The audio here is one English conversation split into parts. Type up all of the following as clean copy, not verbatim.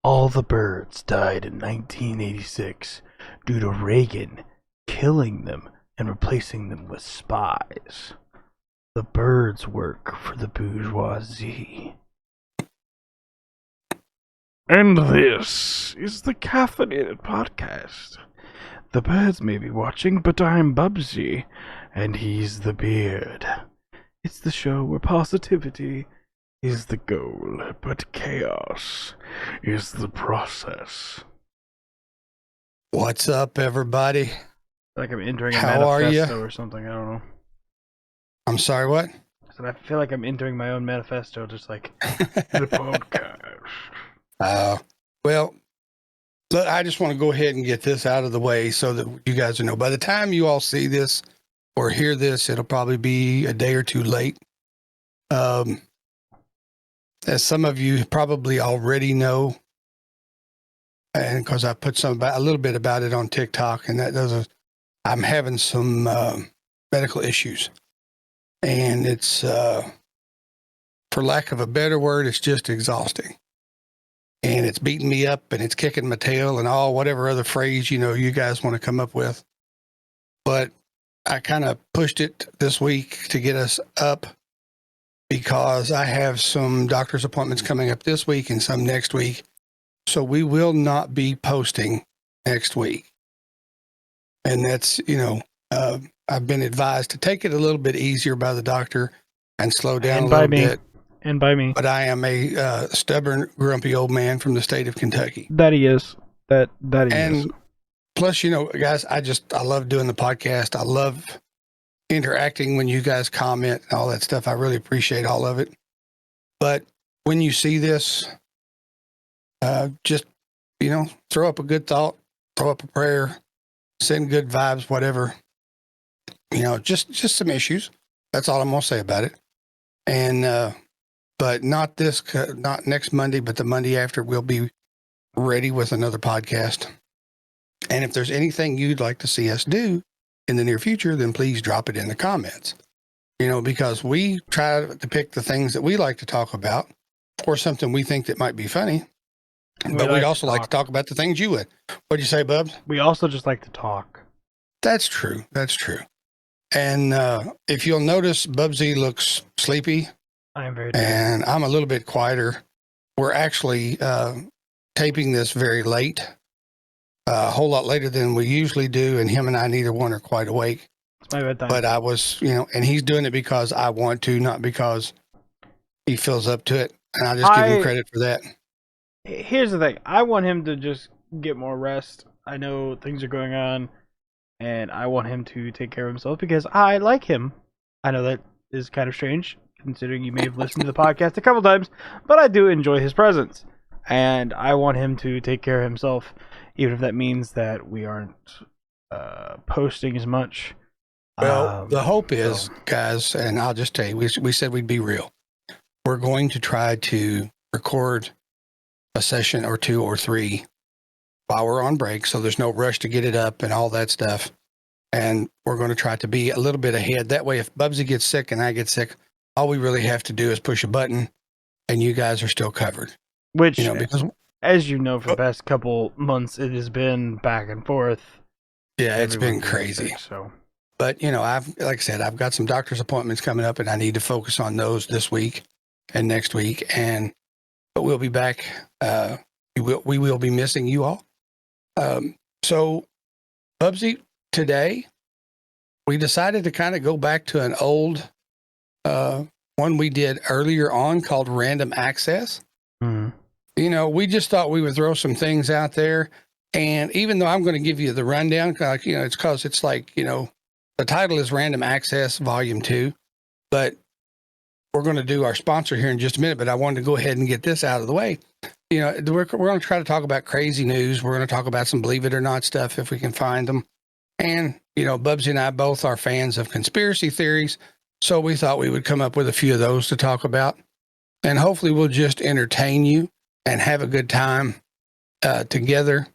All the birds died in 1986 due to Reagan killing them and replacing them with spies. The birds work for the bourgeoisie. And this is the Caffeinated podcast. The birds may be watching, but I'm BUBBZI, and he's the beard. It's the show where positivity is the goal, but chaos is the process. What's up, everybody? Like I'm entering a How are ya? manifesto or something, I don't know. I'm sorry, what? So I feel like I'm entering my own manifesto, just like the podcast. Well, look, I just want to go ahead and get this out of the way so that you guys know. By the time you all see this or hear this, it'll probably be a day or two late. As some of you probably already know, and because I put a little bit about it on TikTok, and I'm having some medical issues, and it's, for lack of a better word, it's just exhausting. And it's beating me up and it's kicking my tail and all whatever other phrase, you guys want to come up with. But I kind of pushed it this week to get us up because I have some doctor's appointments coming up this week and some next week. So we will not be posting next week. And that's, I've been advised to take it a little bit easier by the doctor and slow down a little bit. And by me. But I am a stubborn, grumpy old man from the state of Kentucky. That he is. That he is. And plus, guys, I love doing the podcast. I love interacting when you guys comment and all that stuff. I really appreciate all of it. But when you see this, just, throw up a good thought, throw up a prayer, send good vibes, whatever. Just some issues. That's all I'm going to say about it. And, but not next Monday, but the Monday after, we'll be ready with another podcast. And if there's anything you'd like to see us do in the near future, then please drop it in the comments. Because we try to pick the things that we like to talk about or something we think that might be funny. But we'd also like to talk about the things you would. What'd you say, Bubs? We also just like to talk. That's true. That's true. And if you'll notice, BUBBZI looks sleepy. I am very tired. And I'm a little bit quieter. We're actually taping this very late, a whole lot later than we usually do. And him and I, neither one are quite awake. It's my bedtime. But I was, and he's doing it because I want to, not because he feels up to it. And I just give him credit for that. Here's the thing. I want him to just get more rest. I know things are going on, and I want him to take care of himself because I like him. I know that is kind of strange, considering you may have listened to the podcast a couple times, but I do enjoy his presence. And I want him to take care of himself, even if that means that we aren't posting as much. Well, the hope is, guys, and I'll just tell you, we said we'd be real. We're going to try to record a session or two or three while we're on break, so there's no rush to get it up and all that stuff. And we're going to try to be a little bit ahead. That way, if BUBBZI gets sick and I get sick, all we really have to do is push a button and you guys are still covered. Which, because, as you know, for the past couple months, it has been back and forth. Yeah, it's been crazy. Sick, so. But, like I said, I've got some doctor's appointments coming up and I need to focus on those this week and next week. But we'll be back. We will be missing you all. So, BUBBZI, today, we decided to kind of go back to an old one we did earlier on called Random Access. Mm-hmm. We just thought we would throw some things out there. And even though I'm going to give you the rundown, it's because it's like, the title is Random Access Volume 2. But we're going to do our sponsor here in just a minute. But I wanted to go ahead and get this out of the way. We're going to try to talk about crazy news. We're going to talk about some believe it or not stuff if we can find them. And, BUBBZI and I both are fans of conspiracy theories. So we thought we would come up with a few of those to talk about. And hopefully we'll just entertain you and have a good time together.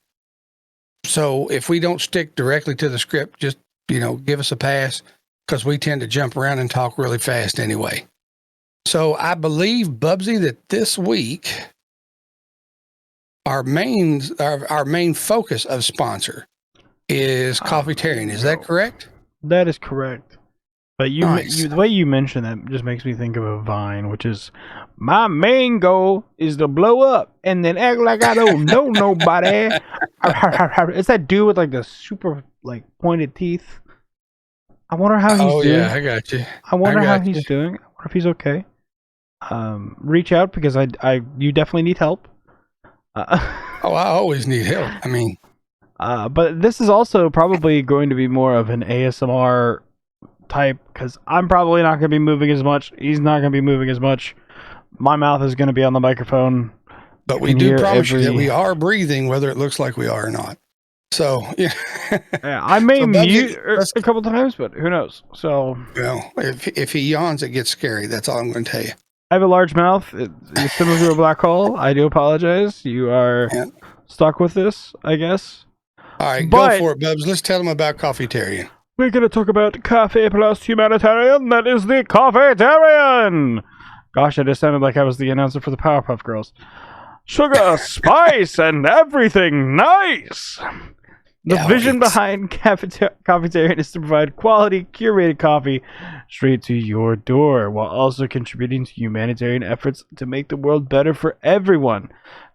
So if we don't stick directly to the script, just, give us a pass because we tend to jump around and talk really fast anyway. So I believe, BUBBZI, that this week our main focus of sponsor is Coffeetarian. Is that correct? That is correct. But Nice. the way you mention that just makes me think of a Vine, which is my main goal is to blow up and then act like I don't know nobody. It's that dude with like the super like pointed teeth. I wonder how he's Oh doing. yeah, I got you. I I wonder how got he's you. doing. I wonder if he's okay. Reach out because you definitely need help. Uh, Oh, I always need help. I mean, but this is also probably going to be more of an ASMR type because I'm probably not going to be moving as much. He's not going to be moving as much. My mouth is going to be on the microphone. but You we can do hear promise you that every. we are breathing, whether it looks like we are or not. So yeah. Yeah, I may So Bubsy, mute let's, a couple times, but who knows? So if he yawns, it gets scary. That's all I'm going to tell you. I have a large mouth. It's similar to a black hole. I do apologize. You are Yeah. stuck with this, I guess. All right, go But for it, Bubs. Let's tell them about Coffeetarian. we're going to talk about Cafe plus Humanitarian. That is the Coffeetarian. Gosh, I just sounded like I was the announcer for the Powerpuff Girls. Sugar, spice, and everything nice. The vision behind Coffeetarian is to provide quality, curated coffee straight to your door, while also contributing to humanitarian efforts to make the world better for everyone.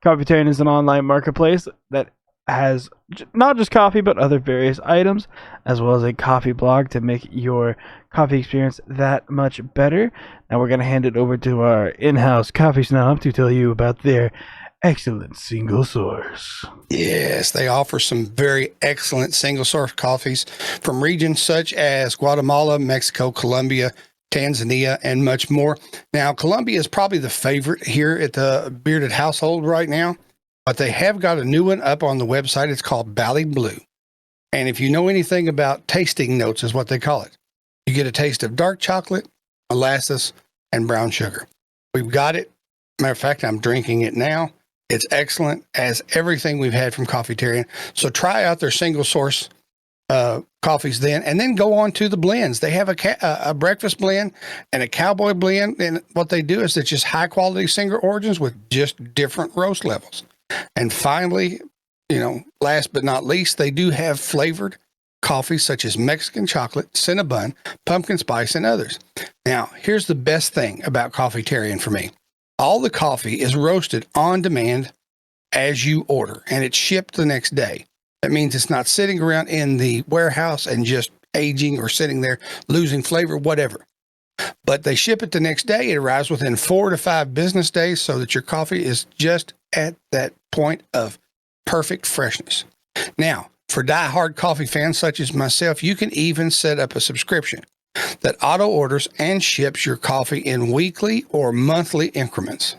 Coffeetarian is an online marketplace that has not just coffee, but other various items, as well as a coffee blog to make your coffee experience that much better. Now we're going to hand it over to our in-house coffee snob to tell you about their excellent single source. Yes, they offer some very excellent single source coffees from regions such as Guatemala, Mexico, Colombia, Tanzania, and much more. Now, Colombia is probably the favorite here at the Bearded household right now, but they have got a new one up on the website. It's called Bali Blue. And if you know anything about tasting notes, is what they call it. You get a taste of dark chocolate, molasses, and brown sugar. We've got it. Matter of fact, I'm drinking it now. It's excellent, as everything we've had from Coffeetarian. So try out their single source coffees then, and then go on to the blends. They have a breakfast blend and a cowboy blend, and what they do is it's just high quality single origins with just different roast levels. And finally, last but not least, they do have flavored coffees such as Mexican chocolate, Cinnabon, pumpkin spice, and others. Now, here's the best thing about Coffeetarian for me. All the coffee is roasted on demand as you order, and it's shipped the next day. That means it's not sitting around in the warehouse and just aging or sitting there losing flavor, whatever. But they ship it the next day. It arrives within 4 to 5 business days so that your coffee is just at that point of perfect freshness. Now, for die-hard coffee fans such as myself, you can even set up a subscription that auto orders and ships your coffee in weekly or monthly increments.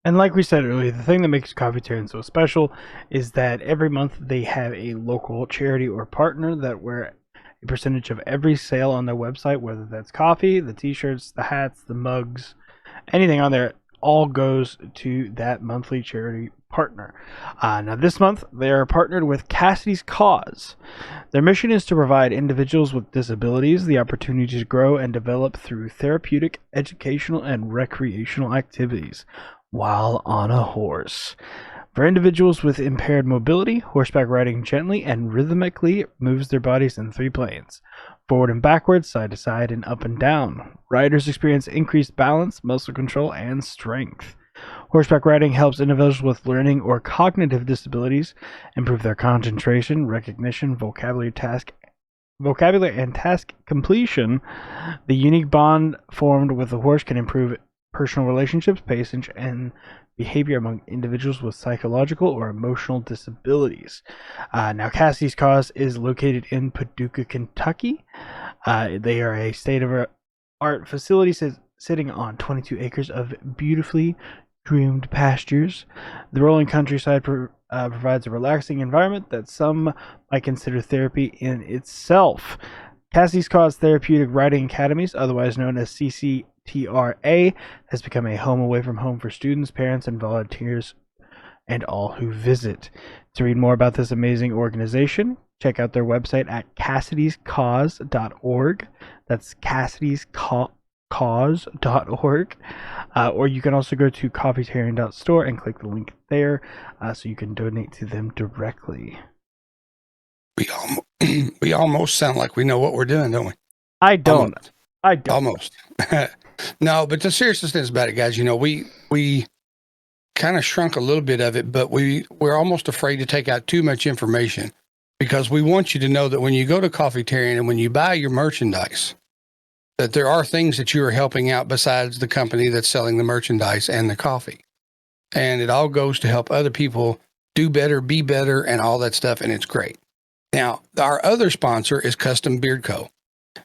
And like we said earlier, the thing that makes Coffeetarian so special is that every month they have a local charity or partner that where a percentage of every sale on their website, whether that's coffee, the t-shirts, the hats, the mugs, anything on there, all goes to that monthly charity partner. Now this month they are partnered with Cassidy's Cause. Their mission is to provide individuals with disabilities the opportunity to grow and develop through therapeutic, educational, and recreational activities while on a horse. For individuals with impaired mobility, horseback riding gently and rhythmically moves their bodies in 3 planes: forward and backwards, side to side, and up and down. Riders experience increased balance, muscle control, and strength. Horseback riding helps individuals with learning or cognitive disabilities improve their concentration, recognition, vocabulary, and task completion. The unique bond formed with the horse can improve personal relationships, patience, and behavior among individuals with psychological or emotional disabilities. Now, Cassie's Cause is located in Paducah, Kentucky. They are a state-of-the-art facility sitting on 22 acres of beautifully groomed pastures. The rolling countryside provides a relaxing environment that some might consider therapy in itself. Cassie's Cause Therapeutic Riding Academies, otherwise known as CCTRA, has become a home away from home for students, parents, and volunteers, and all who visit. To read more about this amazing organization, check out their website at Cassidy'sCause.org. That's outcause.org. Or you can also go to coffeetarian.store and click the link there so you can donate to them directly. We almost sound like we know what we're doing, don't we? I don't. Almost. I don't. Almost. No, but the seriousness about it, guys, we kind of shrunk a little bit of it, but we're almost afraid to take out too much information because we want you to know that when you go to Coffeetarian and when you buy your merchandise, that there are things that you are helping out besides the company that's selling the merchandise and the coffee. And it all goes to help other people do better, be better, and all that stuff. And it's great. Now, our other sponsor is CustomBeardCo.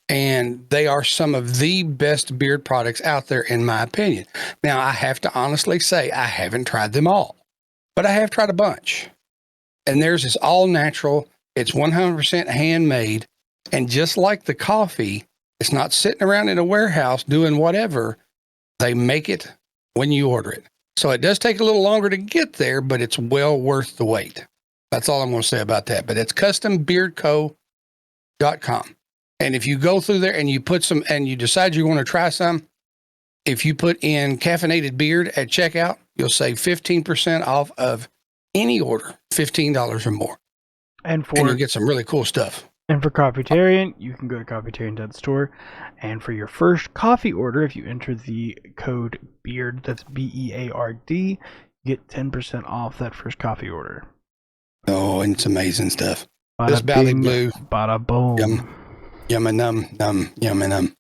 And they are some of the best beard products out there, in my opinion. Now, I have to honestly say, I haven't tried them all, but I have tried a bunch. And theirs is all natural. It's 100% handmade. And just like the coffee, it's not sitting around in a warehouse doing whatever. They make it when you order it. So it does take a little longer to get there, but it's well worth the wait. That's all I'm going to say about that. But it's CustomBeardCo.com. And if you go through there and you put some, and you decide you want to try some, if you put in Caffeinated Beard at checkout, you'll save 15% off of any order, $15 or more. And you get some really cool stuff. And for Coffeetarian, you can go to coffeetarian.store. And for your first coffee order, if you enter the code BEARD, that's BEARD, you get 10% off that first coffee order. Oh, and it's amazing stuff. Bada This Valley bing, Blue. Bada boom. Yum and num, yum and num.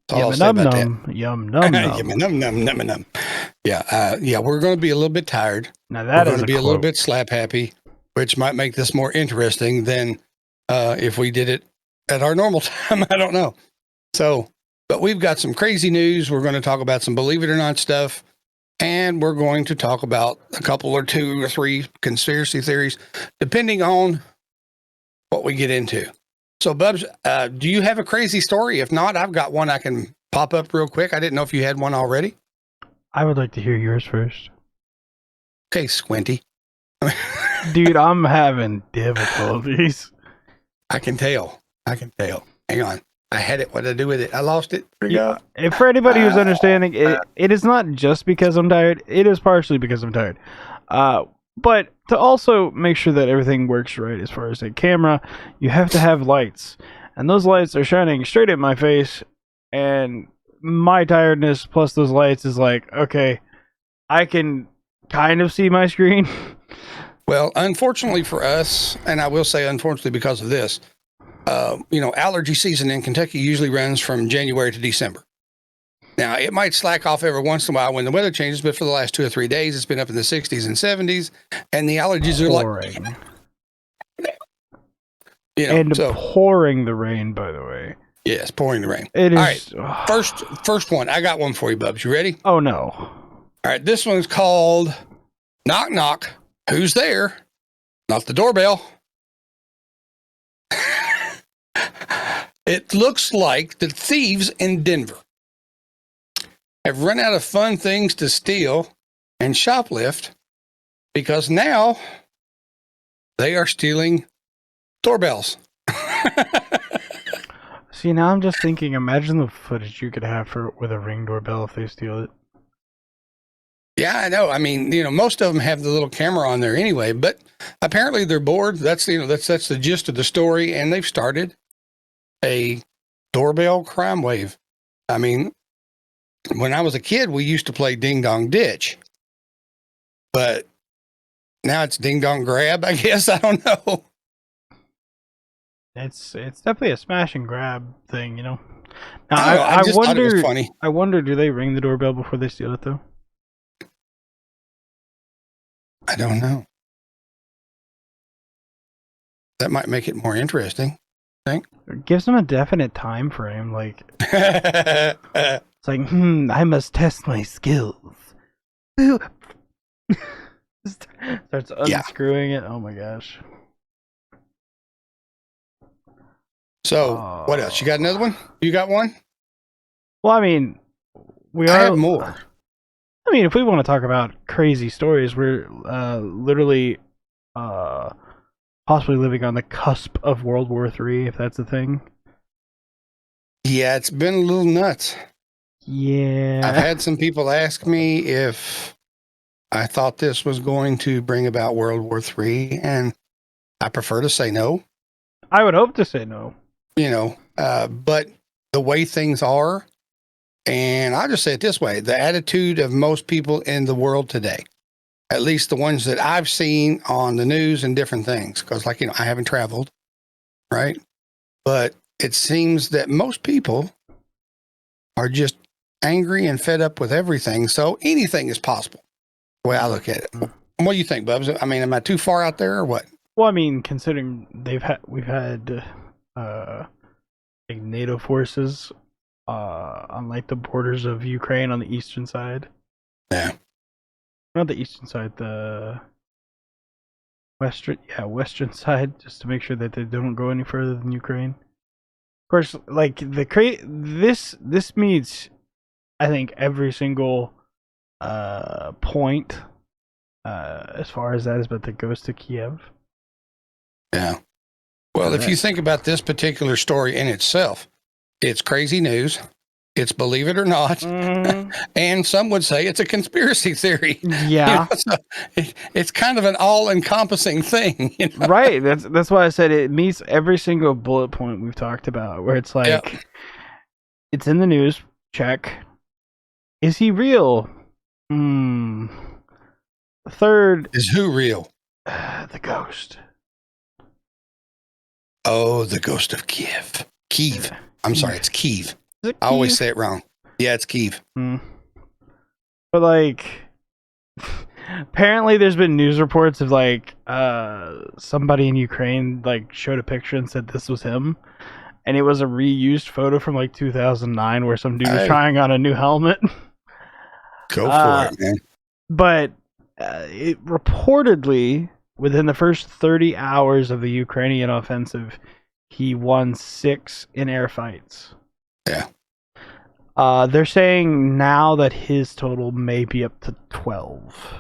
That's all I'll Yum say about num, that. yum num num. Yum and num. Yeah, we're going to be a little bit tired. Now that we're is going to be a little bit slap happy, which might make this more interesting than if we did it at our normal time. I don't know. So, but we've got some crazy news. We're going to talk about some believe it or not stuff. And we're going to talk about a couple or two or three conspiracy theories, depending on what we get into. So, Bubs, do you have a crazy story? If not, I've got one I can pop up real quick. I didn't know if you had one already. I would like to hear yours first. Okay, Squinty. Dude, I'm having difficulties. I can tell. Hang on. I had it. What did I do with it? I lost it. Yeah. And for anybody who's understanding, it is not just because I'm tired. It is partially because I'm tired. But to also make sure that everything works right as far as a camera, you have to have lights. And those lights are shining straight at my face. And my tiredness plus those lights is like, okay, I can kind of see my screen. Well, unfortunately for us, and I will say unfortunately because of this, allergy season in Kentucky usually runs from January to December. Now, it might slack off every once in a while when the weather changes, but for the last 2 or 3 days, it's been up in the 60s and 70s, and the allergies are pouring. Pouring the rain, by the way. Yes, pouring the rain. It is. All right, first one. I got one for you, Bubs. You ready? Oh, no. All right, this one's called Knock Knock. Who's there? Not the doorbell. It looks like the thieves in Denver have run out of fun things to steal and shoplift because now they are stealing doorbells. See, now I'm just thinking, imagine the footage you could have with a Ring doorbell if they steal it. Yeah, I know. I mean, most of them have the little camera on there anyway, but apparently they're bored. That's the gist of the story. And they've started a doorbell crime wave. I mean, when I was a kid, we used to play Ding Dong Ditch, but now it's Ding Dong Grab, I guess. I don't know. It's definitely a smash and grab thing, Now, I just wonder, thought it was funny. I wonder, do they ring the doorbell before they steal it, though? I don't know. That might make it more interesting. I think. It gives them a definite time frame, like it's like, I must test my skills. Starts unscrewing it. Oh my gosh. So, what else? You got another one? You got one? Well, I mean, I have more. I mean, if we want to talk about crazy stories, we're literally possibly living on the cusp of World War III, if that's a thing. Yeah, it's been a little nuts. I've Yeah. had some people ask me if I thought this was going to bring about World War III, and I prefer to say no. I would hope to say no. But the way things are, and I'll just say it this way, the attitude of most people in the world today, at least the ones that I've seen on the news and different things, because I haven't traveled, right? But it seems that most people are just angry and fed up with everything. So anything is possible, the way I look at it. What do you think, Bubs? I mean, am I too far out there or what? Well, I mean, considering we've had like NATO forces on like the borders of Ukraine on the eastern side. Yeah. Not the eastern side, the western side, just to make sure that they don't go any further than Ukraine. Of course, like this meets, I think, every single point as far as that is, but that goes to Kiev. Yeah. Well, if you think about this particular story in itself, it's crazy news. It's believe it or not. Mm-hmm. And some would say it's a conspiracy theory. Yeah. So it's kind of an all encompassing thing. Right. That's why I said it meets every single bullet point we've talked about, where it's like, Yep. It's in the news. Check. Is he real? Third, Is who real? the ghost. Oh, the ghost of Kiev. Kiev. I'm sorry, it's Kiev. Is it I always Kiev? say it wrong. Yeah, it's Kiev. But like, apparently there's been news reports of like somebody in Ukraine like showed a picture and said this was him, and it was a reused photo from like 2009 where some dude was trying on a new helmet. Go for it, man. But it reportedly, within the first 30 hours of the Ukrainian offensive, he won 6 in-air fights. Yeah. They're saying now that his total may be up to 12.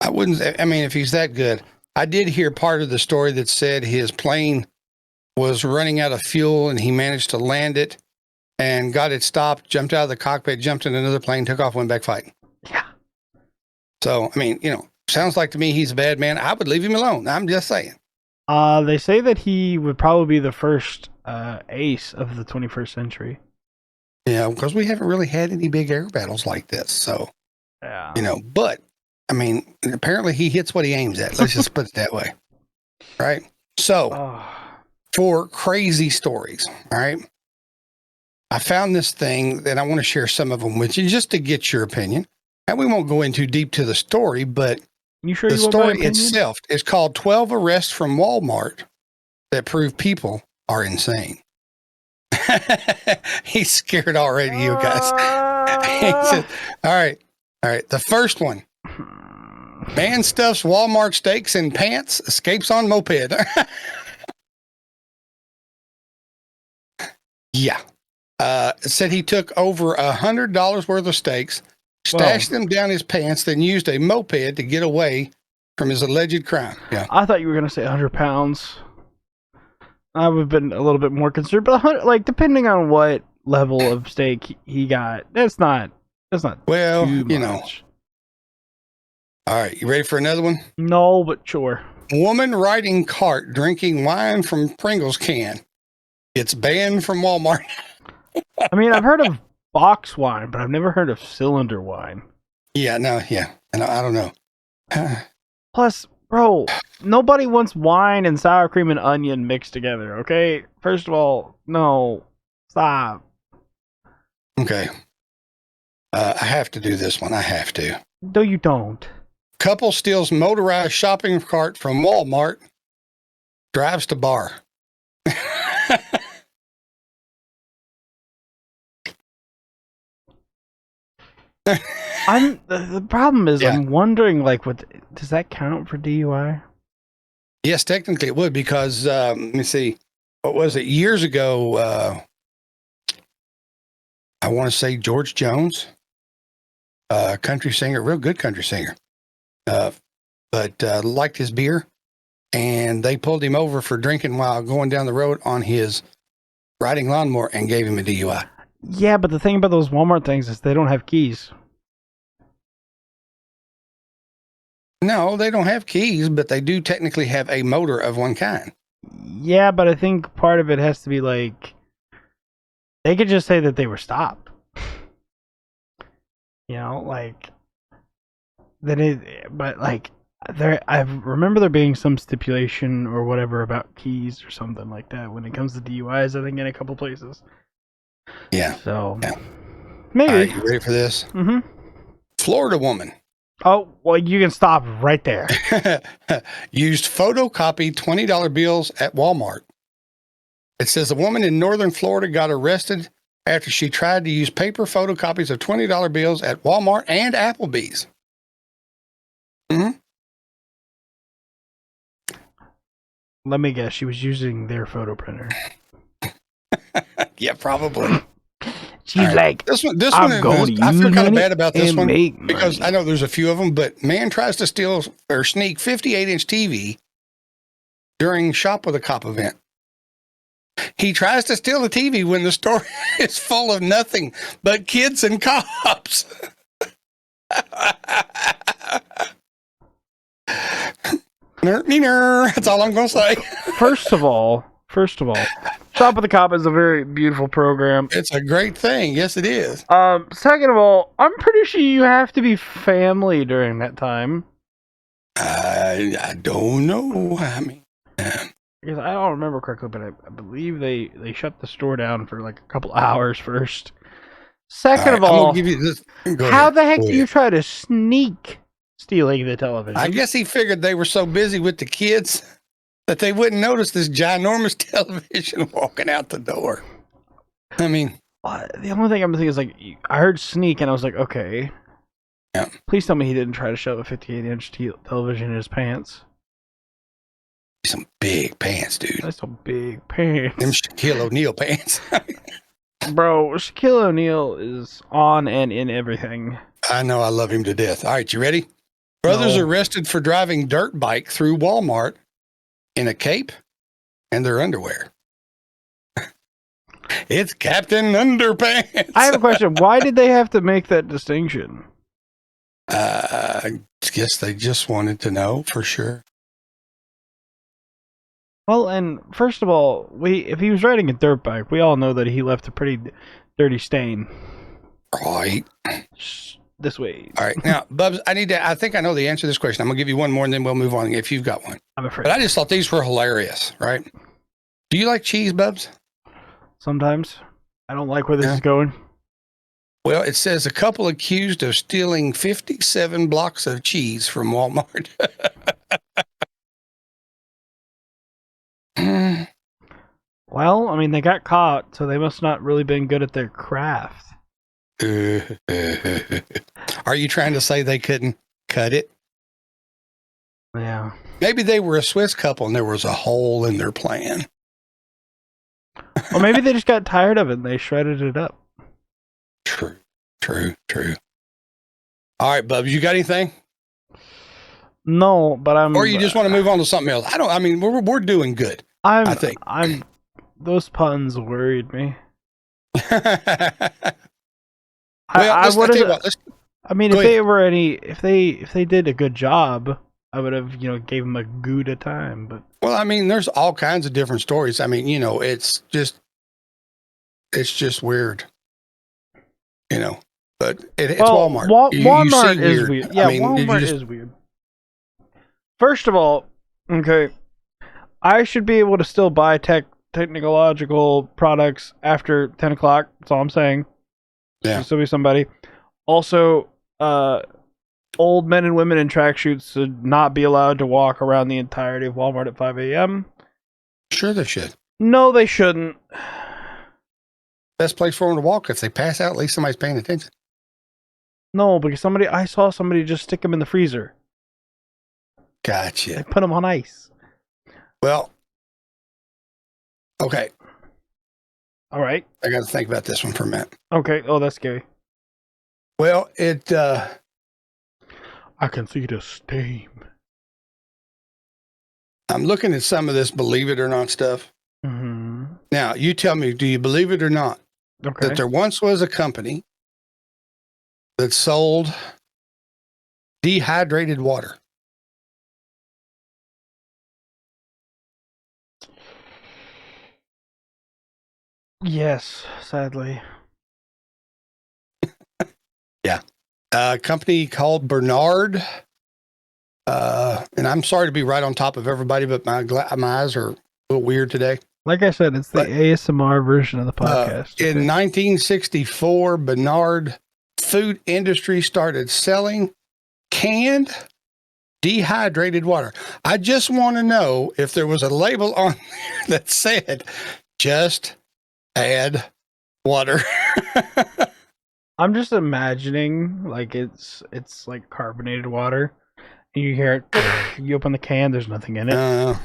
I mean, if he's that good. I did hear part of the story that said his plane was running out of fuel and he managed to land it and got it stopped, jumped out of the cockpit, jumped in another plane, took off, went back fighting. Yeah. So, I mean, sounds like to me he's a bad man. I would leave him alone. I'm just saying. They say that he would probably be the first ace of the 21st century. Yeah, because we haven't really had any big air battles like this. So, yeah. But, I mean, apparently he hits what he aims at. Let's just put it that way. Right? So, for crazy stories, all right, I found this thing that I want to share some of them with you just to get your opinion. And we won't go in too deep to the story, but the story itself is called 12 Arrests from Walmart That Prove People Are Insane. He's scared already, you guys. He said, all right. The first one. Man stuffs Walmart steaks in pants, escapes on moped. Yeah. It said he took over $100 worth of steaks, stashed them down his pants, then used a moped to get away from his alleged crime. Yeah. I thought you were going to say 100 pounds. I would have been a little bit more concerned, but like depending on what level of steak he got, that's not well, too much. All right, you ready for another one? No, but sure. Woman riding cart drinking wine from Pringles can. It's banned from Walmart. I mean, I've heard of box wine, but I've never heard of cylinder wine. Yeah, I don't know. Plus, bro, nobody wants wine and sour cream and onion mixed together, okay? First of all, no. Stop. Okay. I have to do this one. I have to. No, you don't. Couple steals motorized shopping cart from Walmart, drives to bar. The problem is I'm wondering, like, does that count for DUI? Yes, technically it would, because let me see, what was it, years ago? I want to say George Jones, country singer, real good country singer, but liked his beer, and they pulled him over for drinking while going down the road on his riding lawnmower and gave him a DUI. Yeah, but the thing about those Walmart things is they don't have keys. No, they don't have keys, but they do technically have a motor of one kind. Yeah, but I think part of it has to be like they could just say that they were stopped. You know, like that is, but like there, I remember there being some stipulation or whatever about keys or something like that when it comes to DUIs. I think in a couple places. Yeah. So Yeah. maybe. All right, you ready for this? Mm-hmm. Florida woman Oh well, you can stop right there. used photocopied $20 bills at Walmart. It says a woman in northern Florida got arrested after she tried to use paper photocopies of $20 bills at Walmart and Applebee's. Mm-hmm. Let me guess, she was using their photo printer. Yeah, probably. She's right. like, this one I'm going to I feel use kind of money bad about this and one make because money. I know there's a few of them, but man tries to steal or sneak 58-inch TV during Shop with a Cop event. He tries to steal the TV when the store is full of nothing but kids and cops. That's all I'm going to say. First of all, Shop with the Cop is a very beautiful program. It's a great thing. Yes, it is. Second of all, I'm pretty sure you have to be family during that time. I don't know. I mean, because I don't remember correctly, but I believe they shut the store down for like a couple hours first. Second of I'm all, gonna give you this. How the heck do you try to sneak stealing the television? I guess he figured they were so busy with the kids that they wouldn't notice this ginormous television walking out the door. I mean, the only thing I'm thinking is like I heard sneak and I was like, okay. Yeah. Please tell me he didn't try to shove a 58-inch television in his pants. Some big pants, dude. That's some big pants. Them Shaquille O'Neal pants. Bro, Shaquille O'Neal is on and in everything. I know. I love him to death. All right, you ready? Brothers arrested for driving dirt bike through Walmart in a cape and their underwear. It's Captain Underpants. I have a question. Why did they have to make that distinction? I guess they just wanted to know for sure. Well, and first of all, if he was riding a dirt bike, we all know that he left a pretty dirty stain. Right. This way. All right. Now, Bubs, I think I know the answer to this question. I'm going to give you one more and then we'll move on if you've got one. I'm afraid. But I just thought these were hilarious, right? Do you like cheese, Bubs? Sometimes. I don't like where this is going. Well, it says a couple accused of stealing 57 blocks of cheese from Walmart. Well, I mean, they got caught, so they must not really been good at their craft. Are you trying to say they couldn't cut it? Yeah. Maybe they were a Swiss couple and there was a hole in their plan. Or maybe they just got tired of it and they shredded it up. True. All right, Bubs, you got anything? No, but Or you just want to move on to something else? I mean, we're doing good. I think. Those puns worried me. Well, I mean, if they did a good job, I would have, gave them a good time. But well, I mean, there's all kinds of different stories. I mean, it's just weird, But it's Walmart. Walmart is weird. Yeah, I mean, Walmart is weird. First of all, okay, I should be able to still buy technological products after 10 o'clock. That's all I'm saying. Yeah. Should still be somebody. Also, old men and women in tracksuits should not be allowed to walk around the entirety of Walmart at 5 a.m. Sure they should. No, they shouldn't. Best place for them to walk. If they pass out, at least somebody's paying attention. No, because I saw somebody just stick them in the freezer. Gotcha. They put them on ice. Well, okay. All right. I got to think about this one for a minute. Okay. Oh, that's scary. Well, I can see the steam. I'm looking at some of this believe it or not stuff. Mm-hmm. Now, you tell me, do you believe it or not? Okay. that there once was a company that sold dehydrated water. Yes, sadly. Yeah. A company called Bernard. And I'm sorry to be right on top of everybody, but my eyes are a little weird today. Like I said, it's the But ASMR version of the podcast. Okay? in 1964, Bernard Food Industry started selling canned dehydrated water. I just want to know if there was a label on there that said just add water. I'm just imagining like it's like carbonated water. And you hear it. You open the can. There's nothing in it.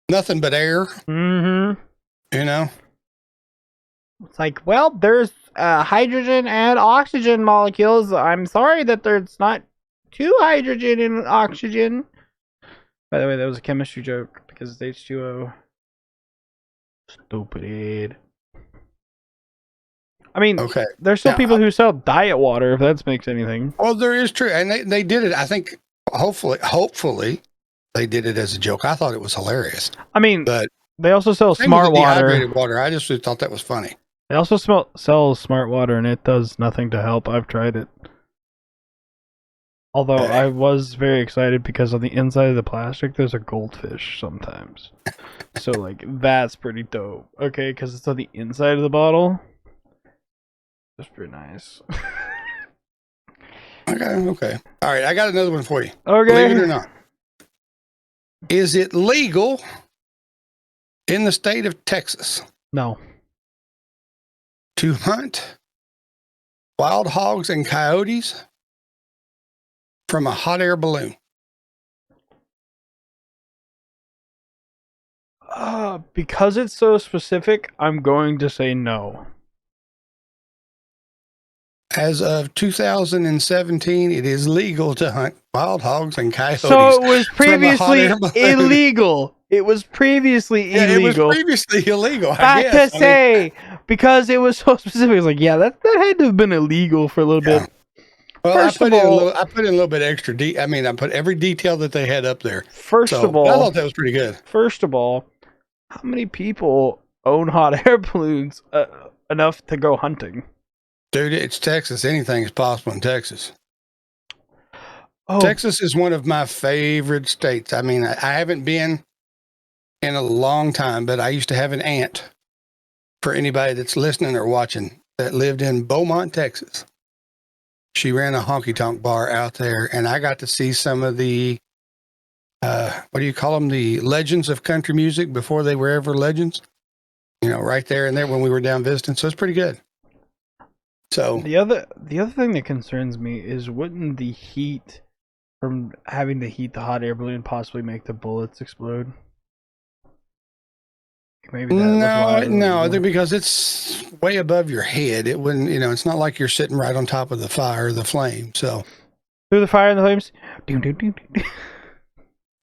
Nothing but air. Mm-hmm. You know. It's like, well, there's hydrogen and oxygen molecules. I'm sorry that there's not two hydrogen and oxygen. By the way, that was a chemistry joke because it's H2O. Stupid. I mean, Okay. there's still Now, people who sell diet water, if that makes anything. well, there is true, and they did it. I think hopefully they did it as a joke. I thought it was hilarious. I mean, But they also sell same with smart the water. dehydrated water. I just thought that was funny. They also sell smart water, and it does nothing to help. I've tried it. Although I was very excited because on the inside of the plastic, there's a goldfish sometimes. So, like, that's pretty dope. Okay, because it's on the inside of the bottle. That's pretty nice. Okay. All right, I got another one for you. Okay. Believe it or not. Is it legal in the state of Texas No. to hunt wild hogs and coyotes from a hot air balloon? Because it's so specific, I'm going to say no. As of 2017, it is legal to hunt wild hogs and coyotes. So it was from a hot previously air balloon. illegal. It was previously Yeah, illegal. it was previously illegal. I Back guess. to say, because it was so specific, it's like, yeah, that had to have been illegal for a little bit. Well, First of all, I put in a little bit extra. I put every detail that they had up there. First of all, I thought that was pretty good. First of all, how many people own hot air balloons enough to go hunting? Dude, it's Texas. Anything is possible in Texas. Oh, Texas is one of my favorite states. I mean, I haven't been in a long time, but I used to have an aunt, for anybody that's listening or watching, that lived in Beaumont, Texas. She ran a honky tonk bar out there, and I got to see some of the, what do you call them? The legends of country music before they were ever legends. You know, right there and there when we were down visiting. So it's pretty good. So the other thing that concerns me is, wouldn't the heat from having to heat the hot air balloon possibly make the bullets explode? Maybe that no, because it's way above your head. It wouldn't, it's not like you're sitting right on top of the fire or the flame. So through the fire and the flames.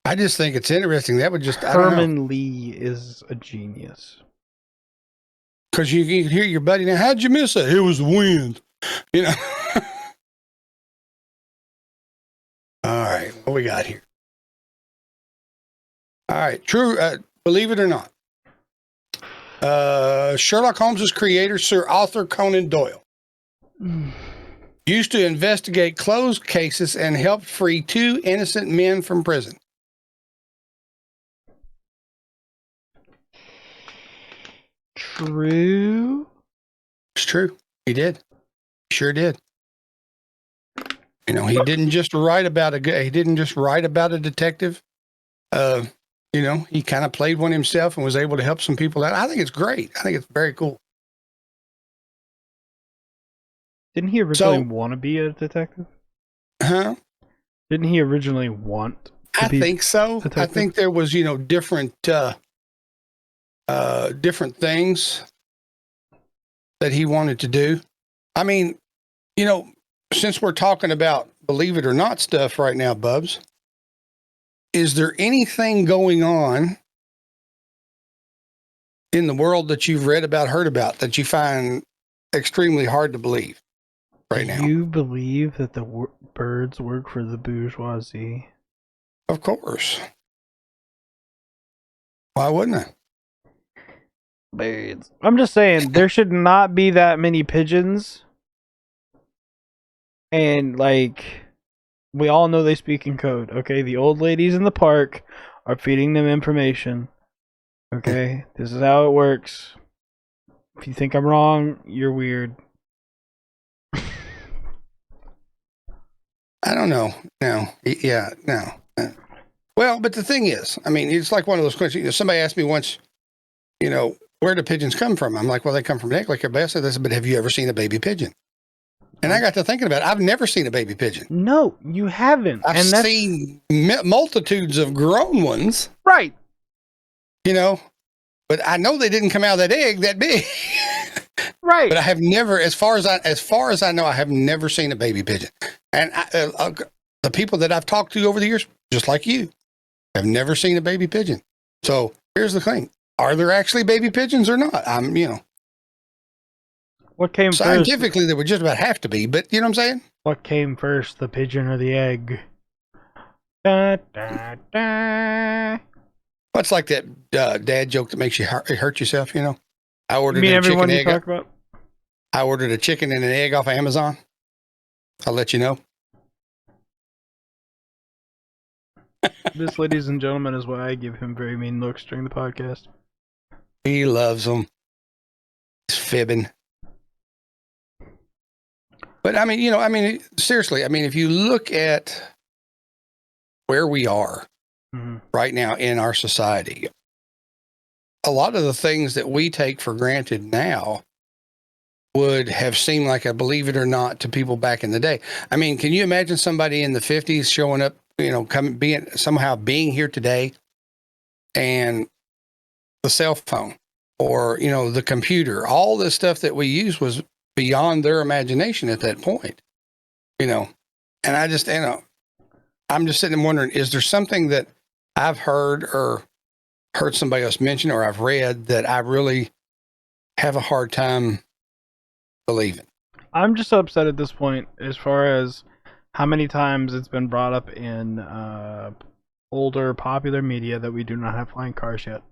I just think it's interesting. That would just Herman Lee is a genius. Because you can hear your buddy now. How'd you miss it? It was the wind. All right, what we got here? All right, true. Believe it or not, Sherlock Holmes' creator, Sir Arthur Conan Doyle, used to investigate closed cases and helped free 2 innocent men from prison. True. It's true. He did. He sure did. He didn't just write about a detective. He kind of played one himself and was able to help some people out. I think it's great. I think it's very cool. Didn't he originally want to be a detective? Huh? Didn't he originally want to be? I think so. Detective? I think there was, different things that he wanted to do. I mean, since we're talking about believe it or not stuff right now, Bubs, is there anything going on in the world that you've read about, heard about, that you find extremely hard to believe right Do now. you believe that the birds work for the bourgeoisie? Of course. Why wouldn't I? Birds. I'm just saying, there should not be that many pigeons. And, like, we all know they speak in code, okay? The old ladies in the park are feeding them information, okay? This is how it works. If you think I'm wrong, you're weird. I don't know. No. Yeah, no. Well, but the thing is, I mean, it's like one of those questions. You know, somebody asked me once, where do pigeons come from? I'm like, well, they come from an egg like everybody else. I said, but have you ever seen a baby pigeon? And I got to thinking about it. I've never seen a baby pigeon. No, you haven't. I've seen multitudes of grown ones. Right. But I know they didn't come out of that egg that big. Right. But I have never, as far as I know, I have never seen a baby pigeon. And the people that I've talked to over the years, just like you, have never seen a baby pigeon. So here's the thing: are there actually baby pigeons or not? What came scientifically, first? there would just about have to be. But you know what I'm saying? What came first, the pigeon or the egg? Da, da, da. What's like that dad joke that makes you hurt yourself? I ordered You mean a chicken everyone you egg. talk about? I ordered a chicken and an egg off of Amazon. I'll let you know. This, ladies and gentlemen, is why I give him very mean looks during the podcast. He loves them. He's fibbing. But I mean, seriously, I mean, if you look at where we are right now in our society, a lot of the things that we take for granted now would have seemed like a believe it or not to people back in the day. I mean, can you imagine somebody in the 50s showing up, being here today, and the cell phone or, the computer, all this stuff that we use was beyond their imagination at that point, and I just, I'm just sitting and wondering, is there something that I've heard or heard somebody else mention, or I've read that I really have a hard time believing? I'm just so upset at this point as far as how many times it's been brought up in older popular media that we do not have flying cars yet.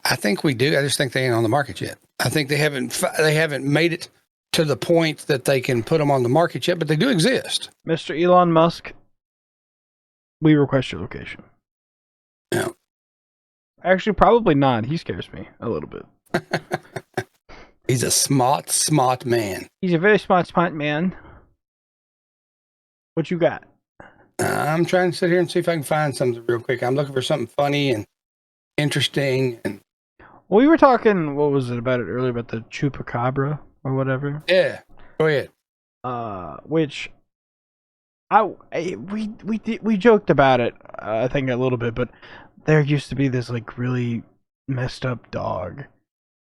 I think we do. I just think they ain't on the market yet. I think they haven't made it to the point that they can put them on the market yet, but they do exist. Mr. Elon Musk, we request your location. Yeah. Actually, probably not. He scares me a little bit. He's a smart man. He's a very smart man. What you got? I'm trying to sit here and see if I can find something real quick. I'm looking for something funny and interesting. And well, we were talking, what was it about it earlier, about the chupacabra or whatever? Yeah, go ahead. Which we joked about it, I think a little bit, but there used to be this like really messed up dog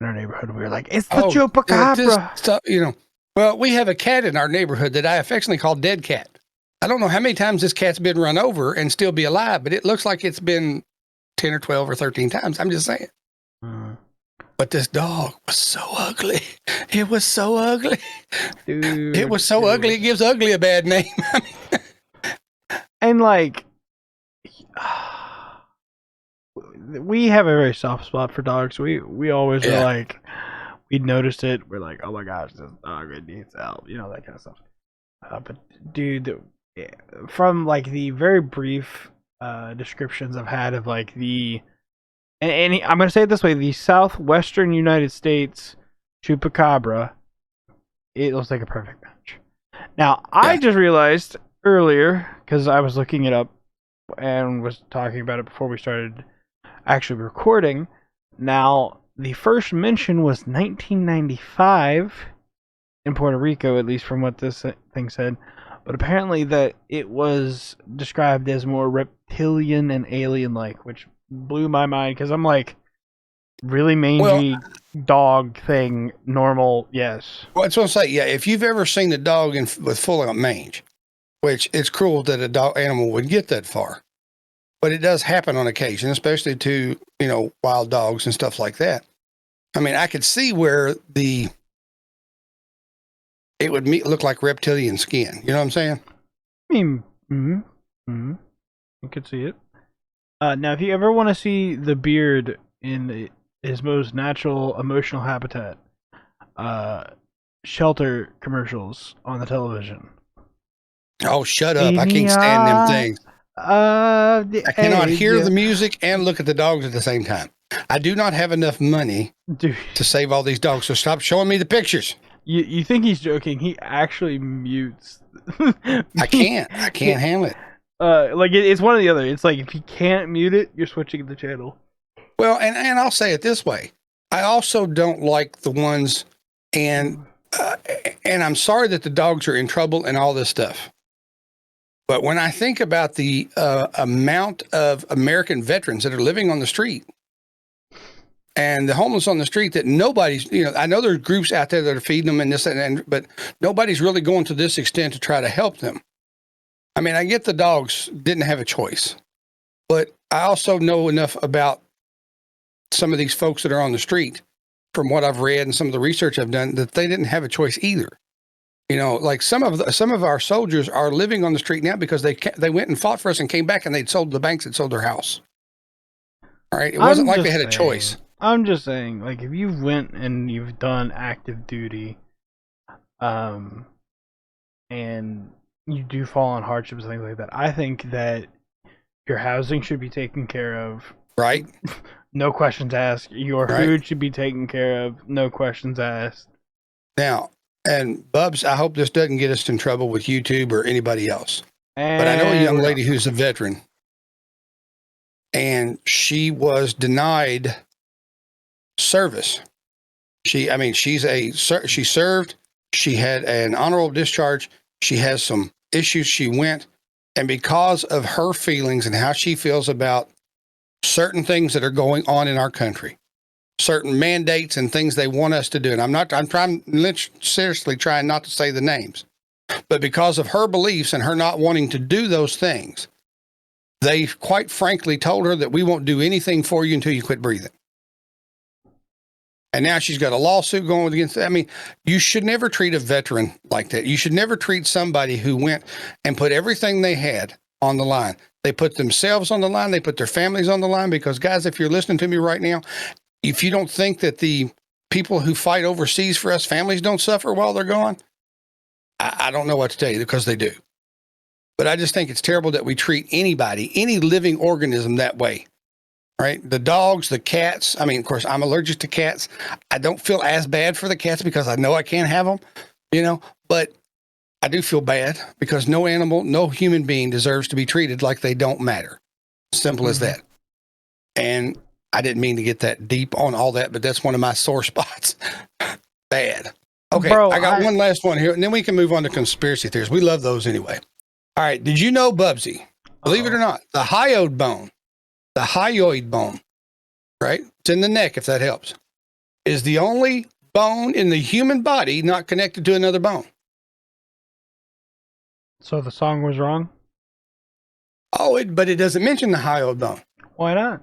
in our neighborhood. We were like, it's the chupacabra. Well, we have a cat in our neighborhood that I affectionately call Dead Cat. I don't know how many times this cat's been run over and still be alive, but it looks like it's been 10 or 12 or 13 times. I'm just saying. But this dog was so ugly. It was so ugly. Dude, it was so ugly. It gives ugly a bad name. And like, we have a very soft spot for dogs. We always are like, we noticed it. We're like, oh my gosh, this dog needs help. That kind of stuff. But dude, from like the very brief descriptions I've had of like and I'm going to say it this way, the southwestern United States chupacabra, it looks like a perfect match. Now, I just realized earlier, because I was looking it up and was talking about it before we started actually recording. Now, the first mention was 1995 in Puerto Rico, at least from what this thing said. But apparently that it was described as more reptilian and alien-like, which blew my mind, because I'm like, really mangy dog thing, normal, yes. Well, that's what I'm saying. Yeah, if you've ever seen a dog with full-on mange, which it's cruel that a dog animal would get that far, but it does happen on occasion, especially to wild dogs and stuff like that. I mean, I could see where it would look like reptilian skin. You know what I'm saying? I mean, you could see it. Now, if you ever want to see the beard in his most natural emotional habitat, uh, shelter commercials on the television. Oh, shut up. I can't stand them Enia, things. I cannot hear yeah. the music and look at the dogs at the same time. I do not have enough money Dude, to save all these dogs, so stop showing me the pictures. you think he's joking? He actually mutes. I can't handle it. Like it's one or the other. It's like if you can't mute it, you're switching the channel. Well, and I'll say it this way. I also don't like the ones, and I'm sorry that the dogs are in trouble and all this stuff. But when I think about the amount of American veterans that are living on the street and the homeless on the street that nobody's, I know there's groups out there that are feeding them and this but nobody's really going to this extent to try to help them. I mean, I get the dogs didn't have a choice, but I also know enough about some of these folks that are on the street from what I've read and some of the research I've done that they didn't have a choice either. Like some of our soldiers are living on the street now because they went and fought for us and came back and they'd sold the banks and sold their house. All right. It wasn't like they had a choice. I'm just saying, like, if you went and you've done active duty, and you do fall on hardships and things like that, I think that your housing should be taken care of. Right. No questions asked. Your food should be taken care of. No questions asked. Now, and Bubs, I hope this doesn't get us in trouble with YouTube or anybody else. But I know a young lady who's a veteran, and she was denied service. She served. She had an honorable discharge. She has some issues. She went, and because of her feelings and how she feels about certain things that are going on in our country, certain mandates and things they want us to do. And I'm seriously trying not to say the names, but because of her beliefs and her not wanting to do those things, they quite frankly told her that we won't do anything for you until you quit breathing. And now she's got a lawsuit going against that. I mean, you should never treat a veteran like that. You should never treat somebody who went and put everything they had on the line. They put themselves on the line. They put their families on the line because, guys, if you're listening to me right now, if you don't think that the people who fight overseas for us, families don't suffer while they're gone, I don't know what to tell you, because they do. But I just think it's terrible that we treat anybody, any living organism, that way, right? The dogs, the cats. I mean, of course, I'm allergic to cats. I don't feel as bad for the cats because I know I can't have them, but I do feel bad because no animal, no human being deserves to be treated like they don't matter. Simple as that. And I didn't mean to get that deep on all that, but that's one of my sore spots. Bad. Okay, bro, I got one last one here, and then we can move on to conspiracy theories. We love those anyway. All right, did you know, BUBBZI, believe it or not, the hyoid bone, right? It's in the neck, if that helps, is the only bone in the human body not connected to another bone. So the song was wrong? Oh, but it doesn't mention the hyoid bone. Why not?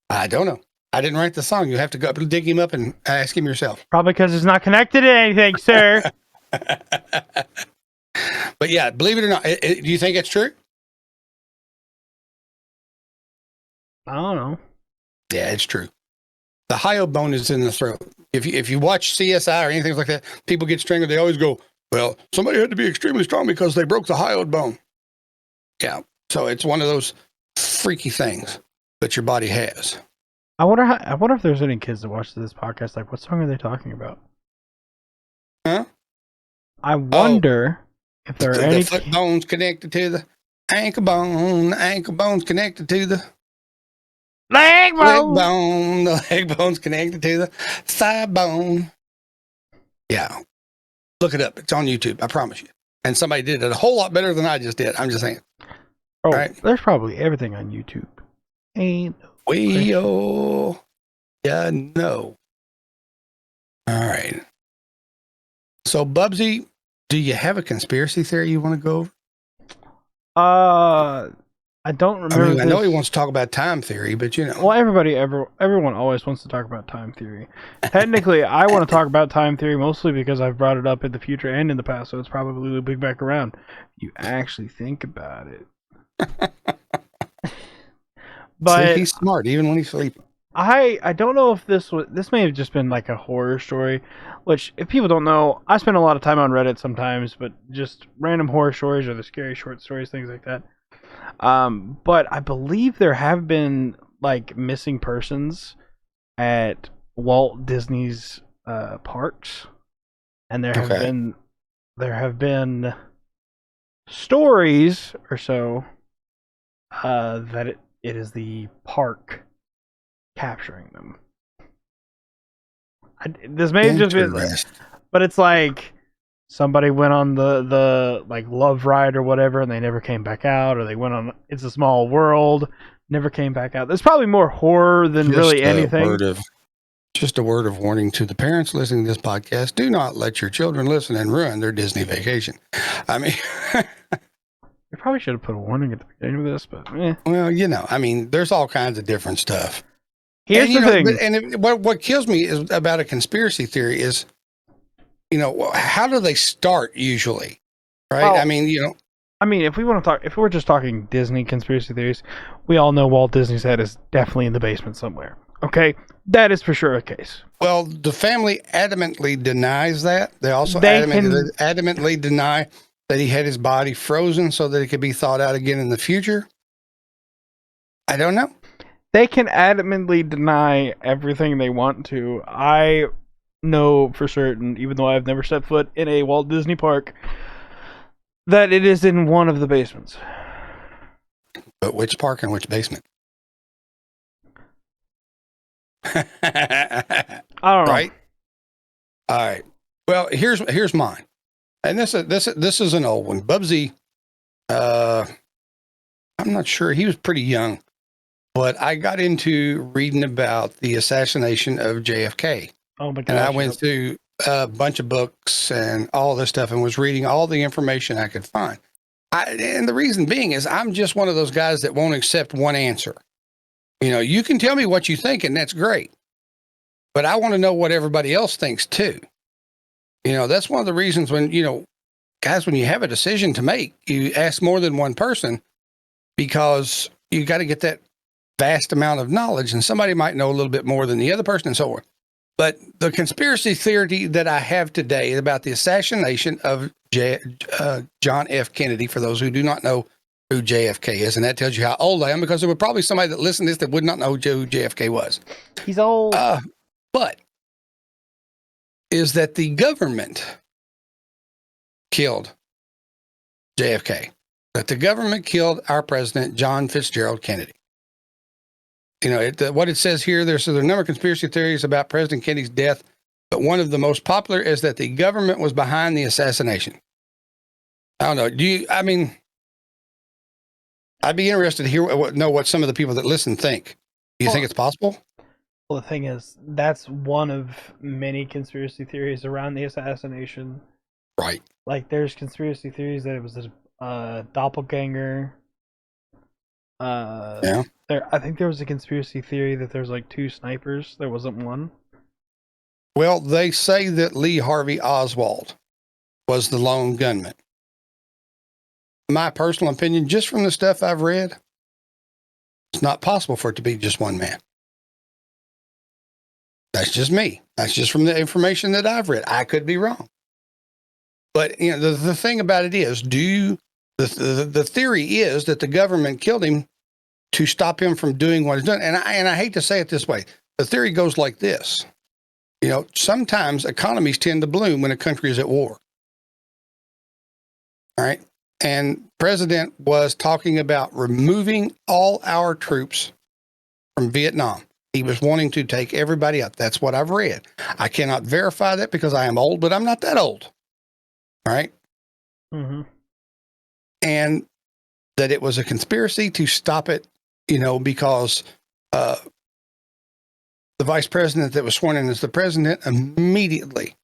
I don't know. I didn't write the song. You have to go dig him up and ask him yourself. Probably because it's not connected to anything, sir. But yeah, believe it or not, do you think it's true? I don't know. Yeah, it's true. The hyoid bone is in the throat. If you watch CSI or anything like that, people get strangled. They always go, well, somebody had to be extremely strong because they broke the hyoid bone. Yeah. So it's one of those freaky things that your body has. I wonder if there's any kids that watch this podcast. Like, what song are they talking about? Huh? I wonder if there are any foot bones connected to the ankle bone. The ankle bone's connected to the leg bone. The leg bone's connected to the thigh bone. Yeah. Look it up. It's on YouTube. I promise you. And somebody did it a whole lot better than I just did. I'm just saying. Oh, right? There's probably everything on YouTube. Ain't no no. All right. So, BUBBZI, do you have a conspiracy theory you want to go over? I don't I remember mean, I know he this. wants to talk about time theory, but Well, everyone always wants to talk about time theory. Technically, I want to talk about time theory mostly because I've brought it up in the future and in the past, so it's probably looping back around. You actually think about it. see, But he's smart even when he's sleeping. I don't know if this may have just been like a horror story, which if people don't know, I spend a lot of time on Reddit sometimes, but just random horror stories or the scary short stories, things like that. But I believe there have been like missing persons at Walt Disney's parks, and Okay. there have been stories or so that it is the park capturing them. This may have just been, Interesting. but it's like somebody went on the like love ride or whatever, and they never came back out, or they went on It's a Small World, never came back out. There's probably more horror than really Just a anything. word of just a word of warning to the parents listening to this podcast: do not let your children listen and ruin their Disney vacation. I mean, We probably should have put a warning at the beginning of this, but well, I mean, there's all kinds of different stuff. And here's the thing. what kills me is about a conspiracy theory is, how do they start usually? Right? I Well, mean, I mean, if we're just talking Disney conspiracy theories, we all know Walt Disney's head is definitely in the basement somewhere. Okay, that is for sure a case. well, the family adamantly denies that. They also They can adamantly deny that he had his body frozen so that it could be thawed out again in the future. I don't know. they can adamantly deny everything they want to. I know for certain, even though I've never set foot in a Walt Disney park, that it is in one of the basements. But which park and which basement? I don't know. Right? All right. Well, here's mine. And this is an old one. BUBBZI, I'm not sure. He was pretty young, but I got into reading about the assassination of JFK. Oh my And I gosh. went Yep. through a bunch of books and all this stuff and was reading all the information I could find. And the reason being is I'm just one of those guys that won't accept one answer. You can tell me what you think, and that's great. But I want to know what everybody else thinks too. That's one of the reasons guys, when you have a decision to make, you ask more than one person because you got to get that vast amount of knowledge, and somebody might know a little bit more than the other person and so on. But the conspiracy theory that I have today is about the assassination of John F. Kennedy, for those who do not know who JFK is. And that tells you how old I am, because there were probably somebody that listened to this that would not know who JFK was. He's old. But is that the government killed JFK, that the government killed our president, John Fitzgerald Kennedy. What it says here, there are a number of conspiracy theories about President Kennedy's death, but one of the most popular is that the government was behind the assassination. I don't know. I'd be interested to know what some of the people that listen think. Do you think it's possible? Well, the thing is, that's one of many conspiracy theories around the assassination. Right. Like, there's conspiracy theories that it was a doppelganger. Yeah. I think there was a conspiracy theory that there's like two snipers. There wasn't one. Well, they say that Lee Harvey Oswald was the lone gunman. My personal opinion, just from the stuff I've read, it's not possible for it to be just one man. That's just me. That's just from the information that I've read. I could be wrong. But the thing about it is, the theory is that the government killed him to stop him from doing what he's done. And I hate to say it this way. The theory goes like this. Sometimes economies tend to bloom when a country is at war. All right. And President was talking about removing all our troops from Vietnam. He was wanting to take everybody out. That's what I've read. I cannot verify that because I am old, but I'm not that old. All right. Mm-hmm. And that it was a conspiracy to stop it, because the vice president that was sworn in as the president immediately,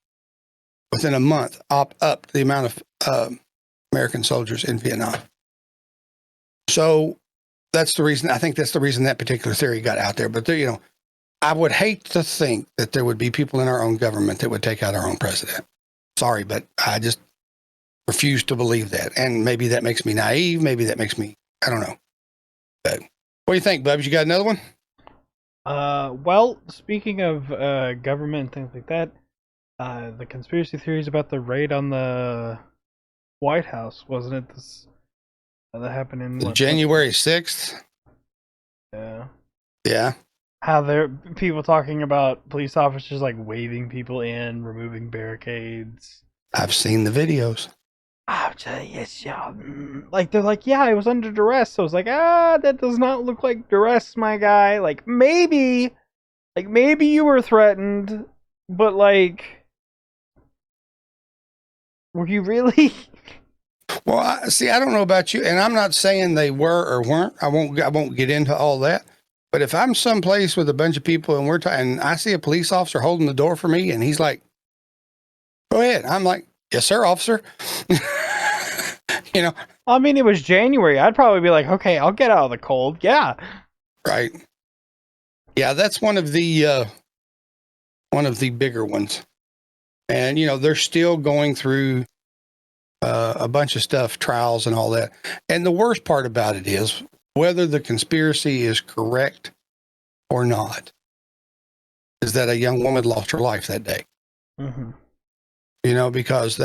within a month, upped the amount of American soldiers in Vietnam. So that's the reason. I think that's the reason that particular theory got out there. But there, I would hate to think that there would be people in our own government that would take out our own president. Sorry, but I just refuse to believe that. And maybe that makes me naive. Maybe that makes me, I don't know. But what do you think, Bubs? You got another one? Well, speaking of government and things like that, the conspiracy theories about the raid on the White House, wasn't it? This that happened in what, January 6th. Yeah. Yeah. How there people talking about police officers like waving people in, removing barricades. I've seen the videos. Yes, yeah. Like they're like, yeah, I was under duress. So I was like, that does not look like duress, my guy. Like maybe you were threatened, but like, were you really? Well, I don't know about you, and I'm not saying they were or weren't. I won't get into all that. But if I'm someplace with a bunch of people and and I see a police officer holding the door for me, and he's like, "Go ahead," I'm like, "Yes, sir, officer." I mean, it was January. I'd probably be like, okay, I'll get out of the cold. Yeah. Right. Yeah, that's one of the bigger ones, and they're still going through a bunch of stuff, trials and all that. And the worst part about it is whether the conspiracy is correct or not, is that a young woman lost her life that day. Mm-hmm. Because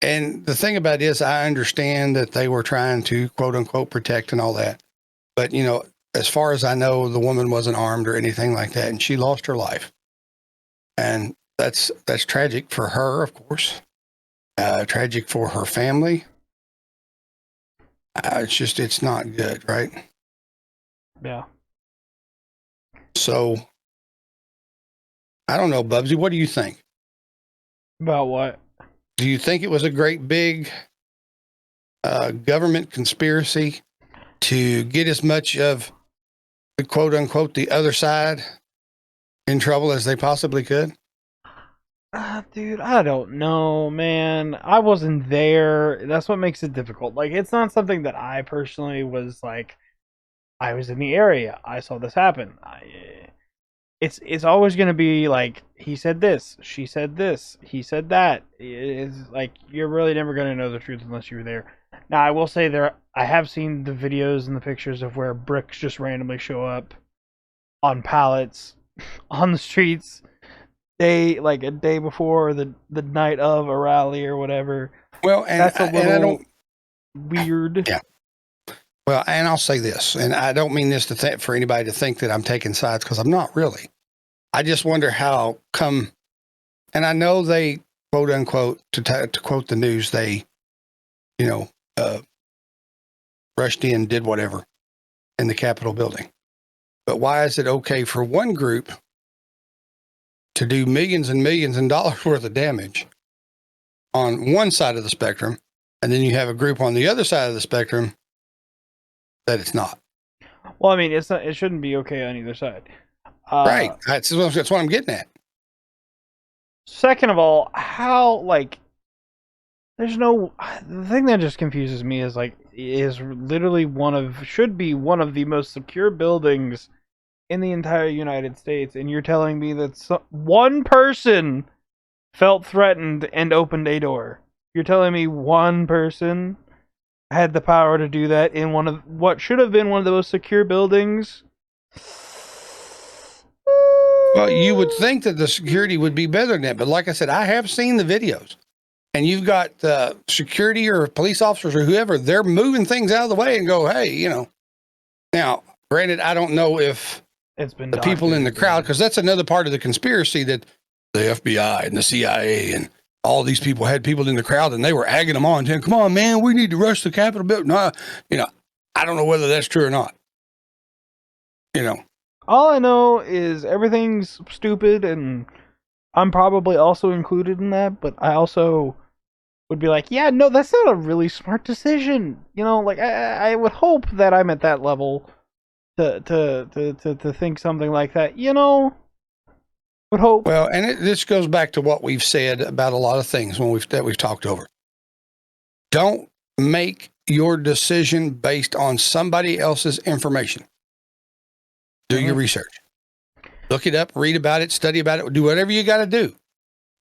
and the thing about it is, I understand that they were trying to quote unquote protect and all that. But, as far as I know, the woman wasn't armed or anything like that. And she lost her life. And that's tragic for her, of course. Tragic for her family. It's not good, right? Yeah. So, I don't know, BUBBZI, what do you think? About what? Do you think it was a great big government conspiracy to get as much of the quote unquote the other side in trouble as they possibly could? Dude, I don't know, man. I wasn't there. That's what makes it difficult. Like, it's not something that I personally was like. I was in the area. I saw this happen. It's always gonna be like he said this, she said this, he said that. It's like you're really never gonna know the truth unless you were there. Now, I will say I have seen the videos and the pictures of where bricks just randomly show up on pallets on the streets. Like a day before the night of a rally or whatever. Well, and that's a little I don't, weird. Yeah. Well, and I'll say this, and I don't mean this for anybody to think that I'm taking sides, because I'm not really. I just wonder how come, and I know they quote unquote to quote the news, they, rushed in, did whatever in the Capitol building. But why is it okay for one group to do millions and millions of dollars worth of damage on one side of the spectrum, and then you have a group on the other side of the spectrum that it's not? Well, I mean, it's not. It shouldn't be okay on either side. Right. That's what I'm getting at. Second of all, how there's no. The thing that just confuses me is literally should be one of the most secure buildings in the entire United States, and you're telling me that one person felt threatened and opened a door. You're telling me one person had the power to do that in one of what should have been one of the most secure buildings? Well, you would think that the security would be better than that, but like I said, I have seen the videos, and you've got security or police officers or whoever, they're moving things out of the way and go, hey, Now, granted, I don't know if it's been the people in the crowd, because that's another part of the conspiracy, that the FBI and the CIA and all these people had people in the crowd and they were egging them on, saying, come on, man, we need to rush the Capitol building. No, I don't know whether that's true or not. All I know is everything's stupid, and I'm probably also included in that, but I also would be like, yeah, no, that's not a really smart decision. I would hope that I'm at that level to think something like that, would hope. Well, and this goes back to what we've said about a lot of things that we've talked over. Don't make your decision based on somebody else's information. Do your research. Look it up, read about it, study about it, do whatever you got to do,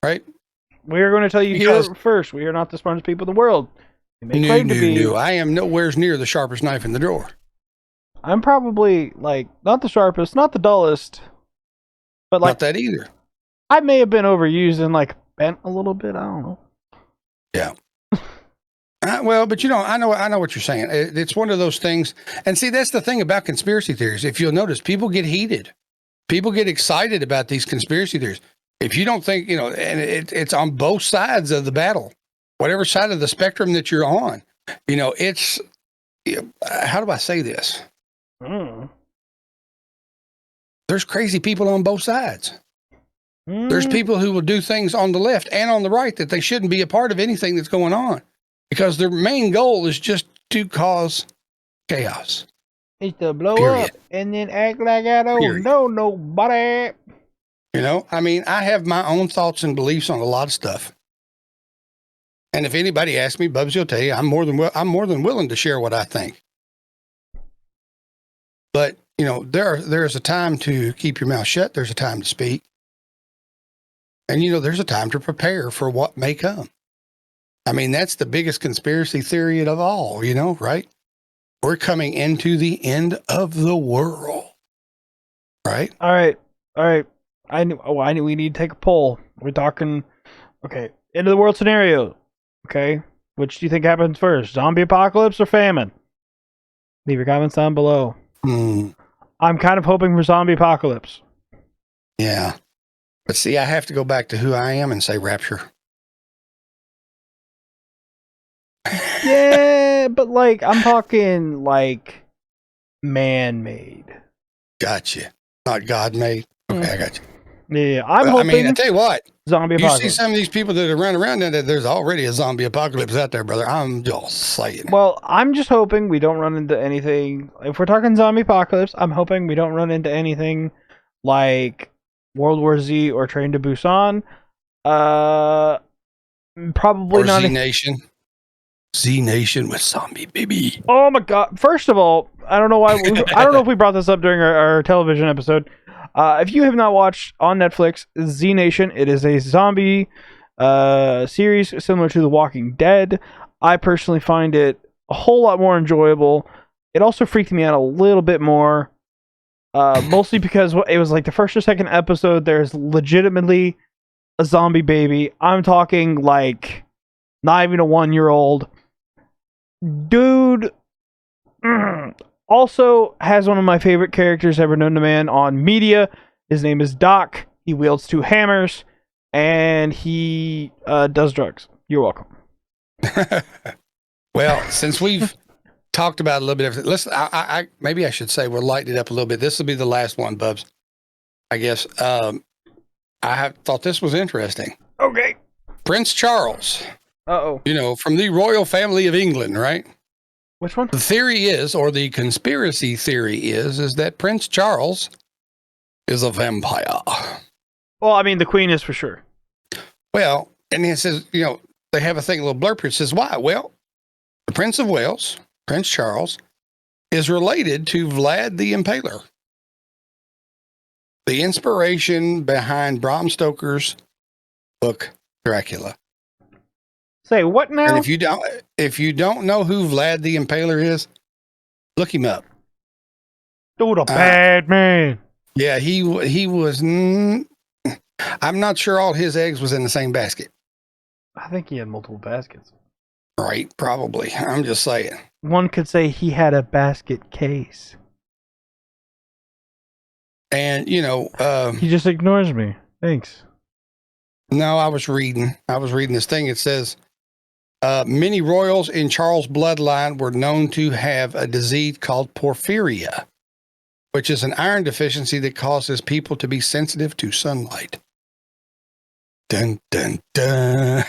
right? We are going to tell you here first. We are not the smartest people in the world. We may claim to be. No. I am nowhere near the sharpest knife in the drawer. I'm probably, like, not the sharpest, not the dullest, but, like... Not that either. I may have been overused and, like, bent a little bit. I don't know. Yeah. Well, but I know what you're saying. It's one of those things. And see, that's the thing about conspiracy theories. If you'll notice, people get heated. People get excited about these conspiracy theories. If you don't think, and it's on both sides of the battle, whatever side of the spectrum that you're on, it's, how do I say this? There's crazy people on both sides. There's people who will do things on the left and on the right that they shouldn't be a part of anything that's going on because their main goal is just to cause chaos. It's to blow up and then act like I don't know nobody. I have my own thoughts and beliefs on a lot of stuff. And if anybody asks me, BUBBZI will tell you, I'm more than willing to share what I think. But, there's a time to keep your mouth shut. There's a time to speak. And, there's a time to prepare for what may come. I mean, that's the biggest conspiracy theory of all, right? We're coming into the end of the world, right? All right. I knew we need to take a poll. We're talking, okay, end of the world scenario. Okay. Which do you think happens first? Zombie apocalypse or famine? Leave your comments down below. I'm kind of hoping for zombie apocalypse. Yeah. But see, I have to go back to who I am and say rapture. Yeah, but I'm talking man-made. Gotcha. Not God-made. Okay, I got you. Yeah, I'm hoping. I tell you what. Zombie apocalypse. You see some of these people that are running around and there's already a zombie apocalypse out there, brother. I'm just saying. Well, I'm just hoping we don't run into anything. If we're talking zombie apocalypse, I'm hoping we don't run into anything like World War Z or Train to Busan. Probably or not. Z Nation. Z Nation with zombie baby. Oh my god! First of all, I don't know why. I don't know if we brought this up during our television episode. If you have not watched on Netflix, Z Nation, it is a zombie series similar to The Walking Dead. I personally find it a whole lot more enjoyable. It also freaked me out a little bit more, mostly because it was like the first or second episode. There's legitimately a zombie baby. I'm talking like not even a 1-year-old dude. Also has one of my favorite characters ever known to man on media. His name is Doc. He wields 2 hammers, and he does drugs. You're welcome. Well, since we've talked about a little bit of it, let's. Maybe I should say we'll lighten it up a little bit. This will be the last one, Bubs. I guess. I have thought this was interesting. Okay. Prince Charles. Uh-oh. From the royal family of England, right? Which one? The theory is, or the conspiracy theory is that Prince Charles is a vampire. Well, I mean, the Queen is for sure. Well, and it says, they have a thing, a little blurb here. It says, why? Well, the Prince of Wales, Prince Charles, is related to Vlad the Impaler, the inspiration behind Bram Stoker's book, Dracula. Say what now? And if you don't know who Vlad the Impaler is, look him up. Dude, a bad man. Yeah, he was. I'm not sure all his eggs was in the same basket. I think he had multiple baskets. Right, probably. I'm just saying. One could say he had a basket case. And he just ignores me. Thanks. No, I was reading this thing. It says. Many royals in Charles' bloodline were known to have a disease called porphyria, which is an iron deficiency that causes people to be sensitive to sunlight. Dun, dun, dun.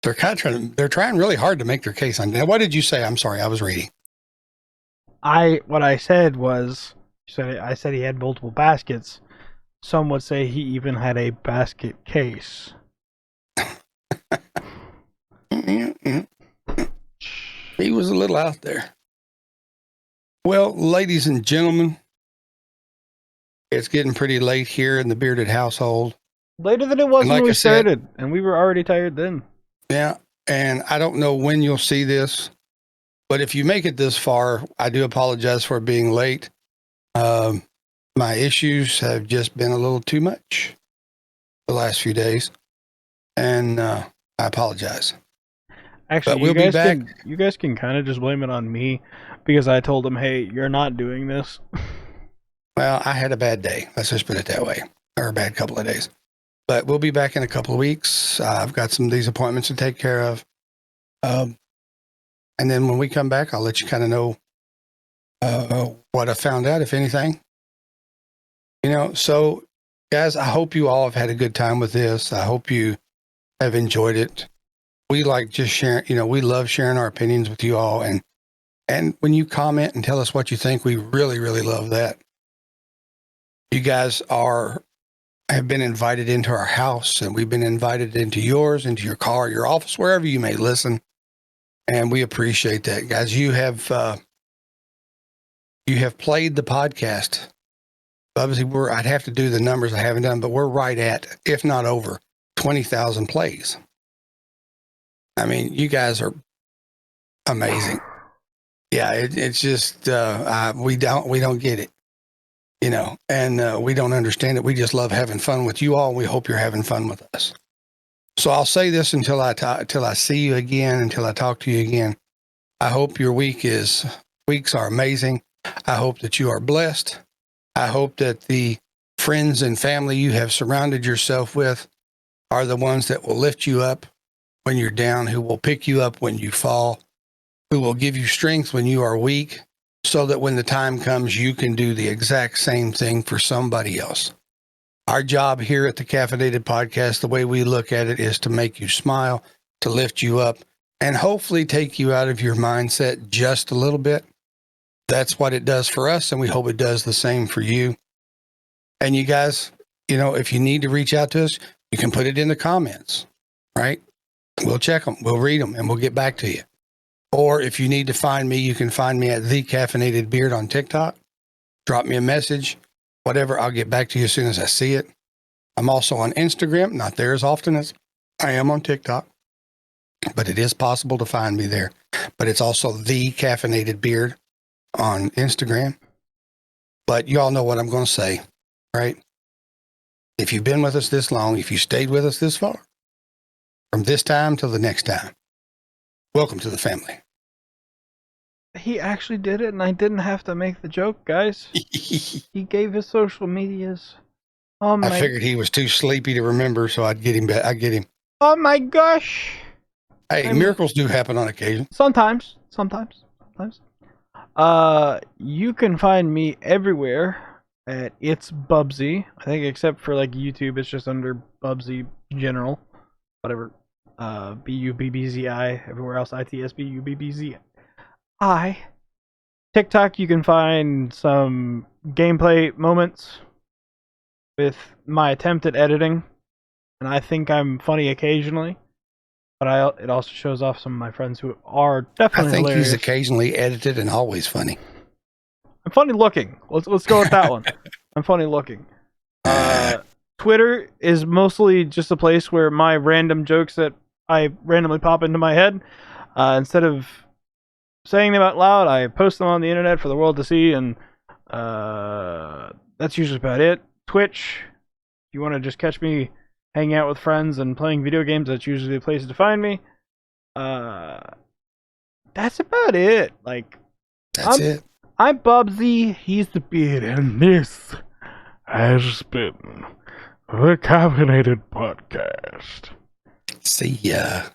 They're trying really hard to make their case on. Now, what did you say? I'm sorry, I was reading. What I said was, I said he had multiple baskets. Some would say he even had a basket case. He was a little out there. Well, ladies and gentlemen, it's getting pretty late here in the bearded household. Later than it was And when like we I said, started, and we were already tired then. yeah. And I don't know when you'll see this, but if you make it this far, I do apologize for being late. My issues have just been a little too much the last few days, and I apologize. Actually, But we'll be back. you guys can kind of just blame it on me because I told them, "Hey, you're not doing this." Well, I had a bad day. Let's just put it that way, or a bad couple of days. But we'll be back in a couple of weeks. I've got some of these appointments to take care of. And then when we come back, I'll let you kind of know what I found out, if anything. So guys, I hope you all have had a good time with this. I hope you have enjoyed it. We like just sharing, we love sharing our opinions with you all. And when you comment and tell us what you think, we really, really love that. You guys have been invited into our house, and we've been invited into yours, into your car, your office, wherever you may listen. And we appreciate that, guys. You have played the podcast. BUBBZI, I'd have to do the numbers I haven't done, but we're right at, if not over, 20,000 plays. I mean, you guys are amazing. Yeah, it's just we don't get it, and we don't understand it. We just love having fun with you all. We hope you're having fun with us. So I'll say this until I see you again, until I talk to you again. I hope your weeks are amazing. I hope that you are blessed. I hope that the friends and family you have surrounded yourself with are the ones that will lift you up when you're down, who will pick you up when you fall, who will give you strength when you are weak, so that when the time comes, you can do the exact same thing for somebody else. Our job here at the Caffeinated Podcast, the way we look at it, is to make you smile, to lift you up, and hopefully take you out of your mindset just a little bit. That's what it does for us, and we hope it does the same for you. And you guys, if you need to reach out to us, you can put it in the comments, right? We'll check them, we'll read them, and we'll get back to you. Or if you need to find me, you can find me at The Caffeinated Beard on TikTok. Drop me a message, whatever. I'll get back to you as soon as I see it. I'm also on Instagram, not there as often as I am on TikTok, but it is possible to find me there. But it's also The Caffeinated Beard on Instagram. But you all know what I'm going to say, right? If you've been with us this long, if you stayed with us this far, from this time till the next time, welcome to the family. He actually did it, and I didn't have to make the joke, guys. He gave his social medias. Oh my! I figured he was too sleepy to remember, so I'd get him back. I'd get him. Oh my gosh! Hey, miracles do happen on occasion. Sometimes. You can find me everywhere at It's BUBBZI. I think except for like YouTube, it's just under BUBBZI General, whatever. BUBBZI. Everywhere else, ITSBUBBZI. TikTok, you can find some gameplay moments with my attempt at editing, and I think I'm funny occasionally. But it also shows off some of my friends who are definitely I think hilarious. he's occasionally edited and always funny. I'm funny looking. Let's go with that one. I'm funny looking. Twitter is mostly just a place where my random jokes that I randomly pop into my head, instead of saying them out loud, I post them on the internet for the world to see, and that's usually about it. Twitch, if you want to just catch me hanging out with friends and playing video games, that's usually the place to find me. That's about it. That's it. I'm BUBBZI, he's the beard, and this has been the Caffeinated Podcast. See ya.